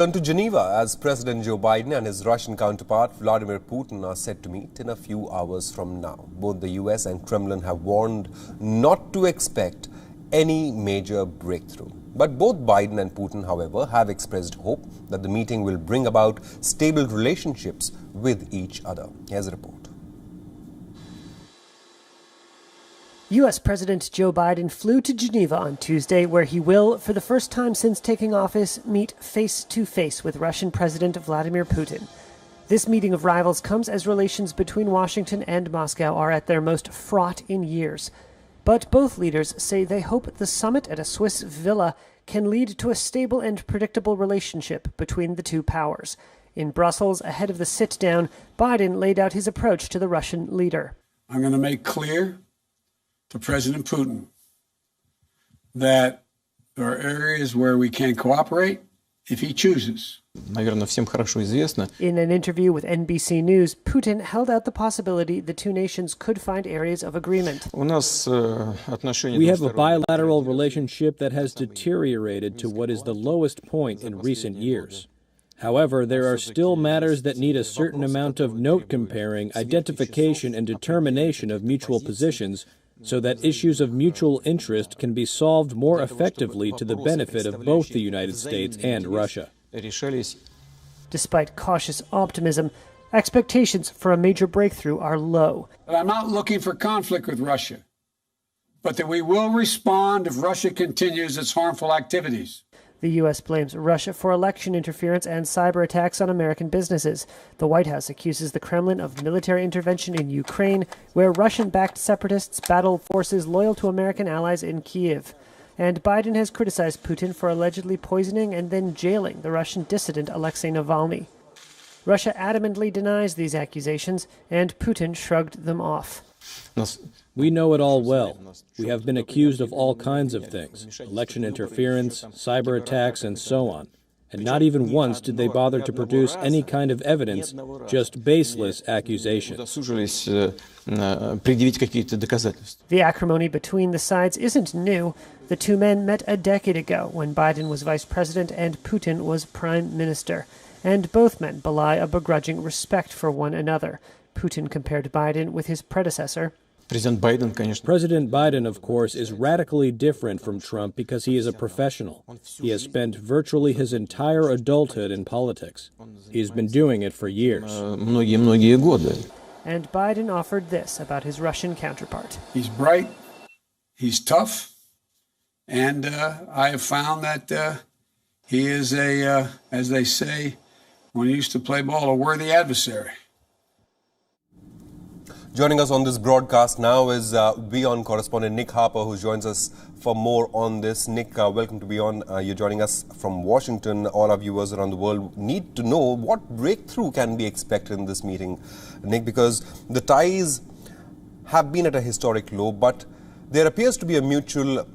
Turn to Geneva as President Joe Biden and his Russian counterpart Vladimir Putin are set to meet in a few hours from now. Both the US and Kremlin have warned not to expect any major breakthrough. But both Biden and Putin, however, have expressed hope that the meeting will bring about stable relationships with each other. Here's a report. U.S. President Joe Biden flew to Geneva on Tuesday, where he will, for the first time since taking office, meet face-to-face with Russian President Vladimir Putin. This meeting of rivals comes as relations between Washington and Moscow are at their most fraught in years. But both leaders say they hope the summit at a Swiss villa can lead to a stable and predictable relationship between the two powers. In Brussels, ahead of the sit-down, Biden laid out his approach to the Russian leader. I'm going to make clear to President Putin that there are areas where we can cooperate if he chooses. In an interview with NBC News, Putin held out the possibility the two nations could find areas of agreement. We have a bilateral relationship that has deteriorated to what is the lowest point in recent years. However, there are still matters that need a certain amount of note comparing, identification, and determination of mutual positions, so that issues of mutual interest can be solved more effectively to the benefit of both the United States and Russia. Despite cautious optimism, expectations for a major breakthrough are low. But I'm not looking for conflict with Russia, but that we will respond if Russia continues its harmful activities. The U.S. blames Russia for election interference and cyber attacks on American businesses. The White House accuses the Kremlin of military intervention in Ukraine, where Russian-backed separatists battle forces loyal to American allies in Kyiv. And Biden has criticized Putin for allegedly poisoning and then jailing the Russian dissident Alexei Navalny. Russia adamantly denies these accusations, and Putin shrugged them off. We know it all well. We have been accused of all kinds of things, election interference, cyber attacks, and so on. And not even once did they bother to produce any kind of evidence, just baseless accusations. The acrimony between the sides isn't new. The two men met a decade ago when Biden was vice president and Putin was prime minister. And both men belie a begrudging respect for one another. Putin compared Biden with his predecessor. President Biden, of course, is radically different from Trump because he is a professional. He has spent virtually his entire adulthood in politics. He's been doing it for years. And Biden offered this about his Russian counterpart. He's bright, he's tough, and I have found that he is as they say, when he used to play ball, a worthy adversary. Joining us on this broadcast now is WION correspondent Nick Harper, who joins us for more on this. Nick, welcome to WION. You're joining us from Washington. All our viewers around the world need to know what breakthrough can be expected in this meeting, Nick, because the ties have been at a historic low, but there appears to be a mutual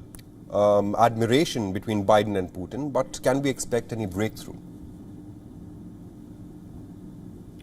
admiration between Biden and Putin. But can we expect any breakthrough?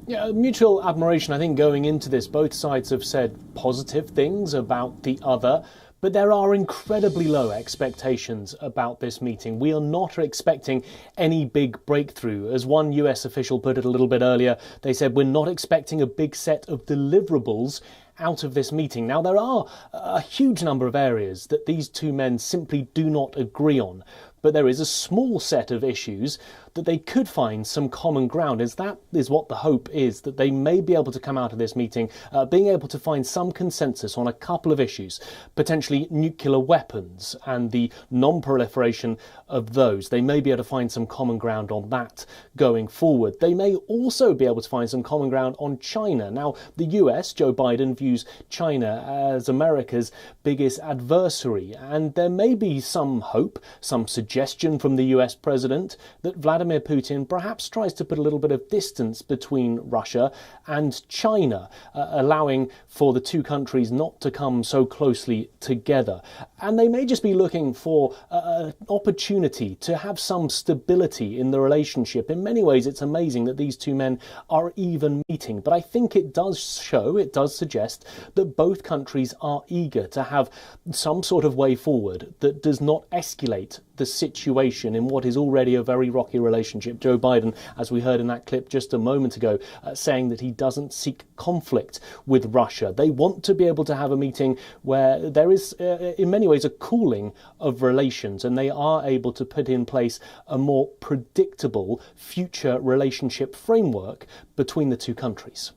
Yeah, mutual admiration. I think going into this, both sides have said positive things about the other, but there are incredibly low expectations about this meeting. We are not expecting any big breakthrough. As one US official put it a little bit earlier, they said we're not expecting a big set of deliverables out of this meeting. Now, there are a huge number of areas that these two men simply do not agree on, but there is a small set of issues that they could find some common ground. That is what the hope is, that they may be able to come out of this meeting being able to find some consensus on a couple of issues, potentially nuclear weapons and the non-proliferation of those. They may be able to find some common ground on that going forward. They may also be able to find some common ground on China. Now, the US, Joe Biden, views China as America's biggest adversary, and there may be some hope, some suggestion from the US president that Vladimir Putin perhaps tries to put a little bit of distance between Russia and China, allowing for the two countries not to come so closely together. And they may just be looking for an opportunity to have some stability in the relationship. In many ways, it's amazing that these two men are even meeting. But I think it does suggest that both countries are eager to have some sort of way forward that does not escalate the situation in what is already a very rocky relationship. Joe Biden, as we heard in that clip just a moment ago, saying that he doesn't seek conflict with Russia. They want to be able to have a meeting where there is, in many ways, a cooling of relations, and they are able to put in place a more predictable future relationship framework between the two countries.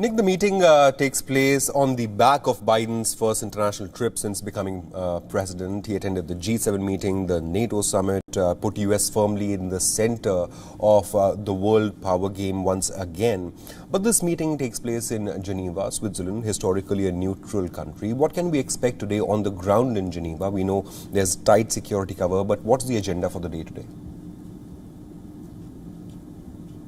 Nick, the meeting takes place on the back of Biden's first international trip since becoming president. He attended the G7 meeting, the NATO summit, put US firmly in the center of the world power game once again. But this meeting takes place in Geneva, Switzerland, historically a neutral country. What can we expect today on the ground in Geneva? We know there's tight security cover, but what's the agenda for the day today?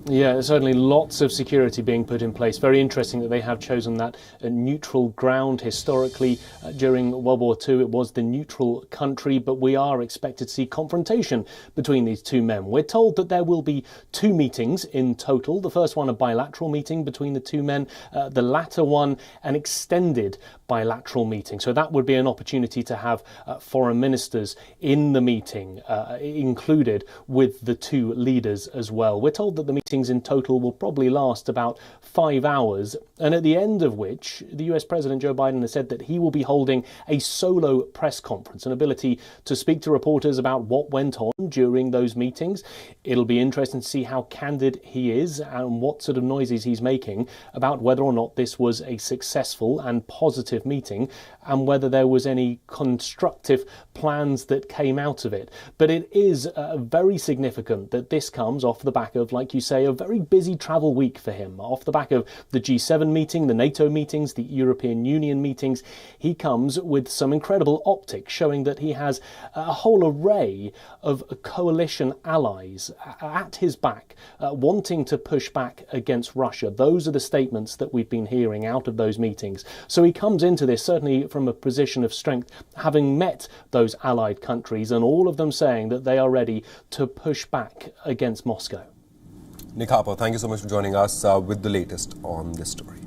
Yeah, certainly lots of security being put in place. Very interesting that they have chosen that neutral ground. Historically, during World War II, it was the neutral country, but we are expected to see confrontation between these two men. We're told that there will be two meetings in total. The first one, a bilateral meeting between the two men. The latter one, an extended bilateral meeting. So that would be an opportunity to have foreign ministers in the meeting, included with the two leaders as well. We're told that the meetings in total will probably last about 5 hours, and at the end of which the US President Joe Biden has said that he will be holding a solo press conference, an ability to speak to reporters about what went on during those meetings. It'll be interesting to see how candid he is and what sort of noises he's making about whether or not this was a successful and positive meeting and whether there was any constructive plans that came out of it. But it is very significant that this comes off the back of, like you say, a very busy travel week for him. Off the back of the G7 meeting, the NATO meetings, the European Union meetings, he comes with some incredible optics showing that he has a whole array of coalition allies at his back, wanting to push back against Russia. Those are the statements that we've been hearing out of those meetings. So he comes into this certainly from a position of strength, having met those allied countries and all of them saying that they are ready to push back against Moscow. Nick Harper, thank you so much for joining us with the latest on this story.